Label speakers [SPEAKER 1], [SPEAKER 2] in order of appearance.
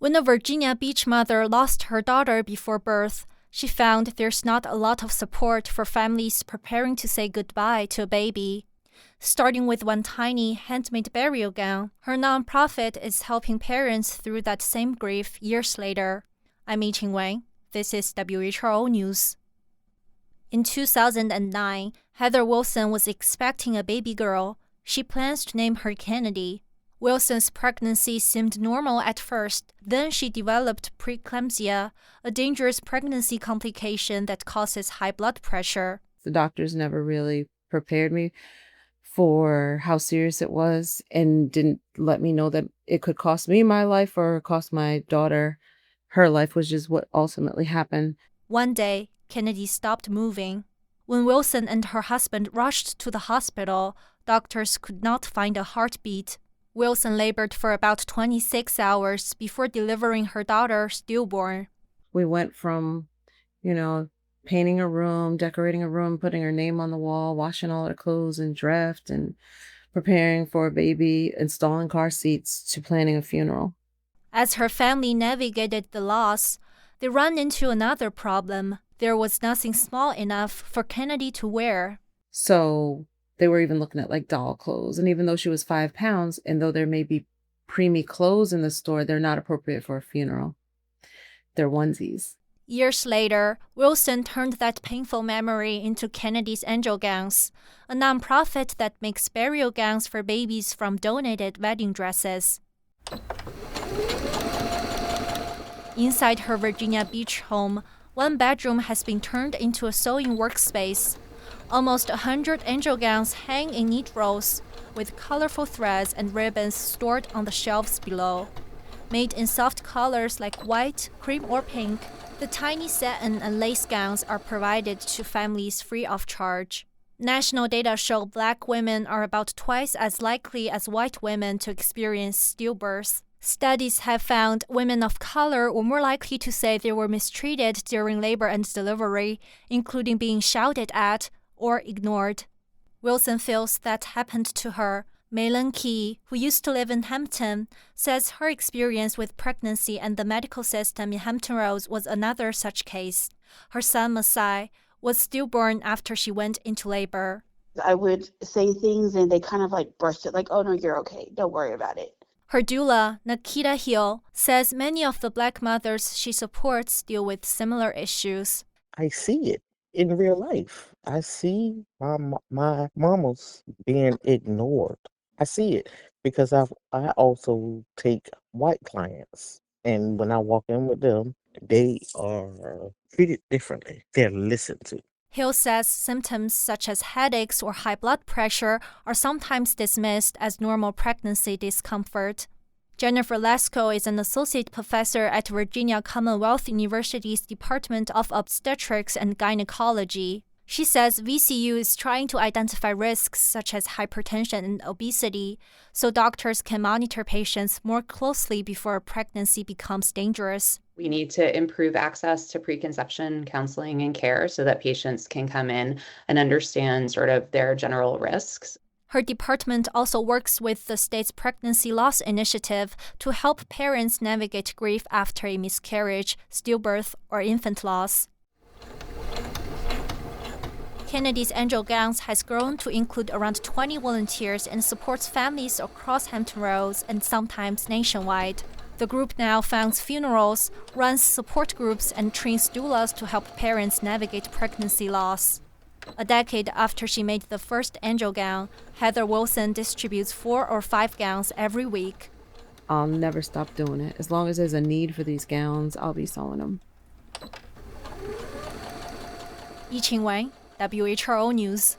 [SPEAKER 1] When a Virginia Beach mother lost her daughter before birth, she found there's not a lot of support for families preparing to say goodbye to a baby. Starting with one tiny handmade burial gown, her nonprofit is helping parents through that same grief years later. I'm Yi-Ching Wang. This is WHRO News. In 2009, Heather Wilson was expecting a baby girl. She plans to name her Kennedy. Wilson's pregnancy seemed normal at first. Then she developed preeclampsia, a dangerous pregnancy complication that causes high blood pressure.
[SPEAKER 2] The doctors never really prepared me for how serious it was and didn't let me know that it could cost me my life or cost my daughter her life, which is what ultimately happened.
[SPEAKER 1] One day, Kennedy stopped moving. When Wilson and her husband rushed to the hospital, doctors could not find a heartbeat. Wilson labored for about 26 hours before delivering her daughter stillborn.
[SPEAKER 2] We went from, painting a room, decorating a room, putting her name on the wall, washing all her clothes and draft, and preparing for a baby, installing car seats, to planning a funeral.
[SPEAKER 1] As her family navigated the loss, they ran into another problem. There was nothing small enough for Kennedy to wear.
[SPEAKER 2] So they were even looking at doll clothes. And even though she was 5 pounds, and though there may be preemie clothes in the store, they're not appropriate for a funeral. They're onesies.
[SPEAKER 1] Years later, Wilson turned that painful memory into Kennedy's Angel Gowns, a nonprofit that makes burial gowns for babies from donated wedding dresses. Inside her Virginia Beach home, one bedroom has been turned into a sewing workspace. Almost 100 angel gowns hang in neat rows, with colorful threads and ribbons stored on the shelves below. Made in soft colors like white, cream, or pink, the tiny satin and lace gowns are provided to families free of charge. National data show Black women are about twice as likely as white women to experience stillbirth. Studies have found women of color were more likely to say they were mistreated during labor and delivery, including being shouted at or ignored. Wilson feels that happened to her. Maylin Key, who used to live in Hampton, says her experience with pregnancy and the medical system in Hampton Roads was another such case. Her son, Masai, was stillborn after she went into labor.
[SPEAKER 3] I would say things and they kind of burst it, oh no, you're okay, don't worry about it.
[SPEAKER 1] Her doula, Nikita Hill, says many of the Black mothers she supports deal with similar issues.
[SPEAKER 4] I see it in real life. I see my mamas being ignored. I see it because I also take white clients, and when I walk in with them, they are treated differently. They're listened to.
[SPEAKER 1] Hill says symptoms such as headaches or high blood pressure are sometimes dismissed as normal pregnancy discomfort. Jennifer Lesko is an associate professor at Virginia Commonwealth University's Department of Obstetrics and Gynecology. She says VCU is trying to identify risks such as hypertension and obesity, so doctors can monitor patients more closely before a pregnancy becomes dangerous.
[SPEAKER 5] We need to improve access to preconception counseling and care so that patients can come in and understand sort of their general risks.
[SPEAKER 1] Her department also works with the state's pregnancy loss initiative to help parents navigate grief after a miscarriage, stillbirth, or infant loss. Kennedy's Angel Gowns has grown to include around 20 volunteers and supports families across Hampton Roads and sometimes nationwide. The group now funds funerals, runs support groups, and trains doulas to help parents navigate pregnancy loss. A decade after she made the first angel gown, Heather Wilson distributes 4 or 5 gowns every week.
[SPEAKER 2] I'll never stop doing it. As long as there's a need for these gowns, I'll be sewing them.
[SPEAKER 1] Yi-Ching Wang, WHRO News.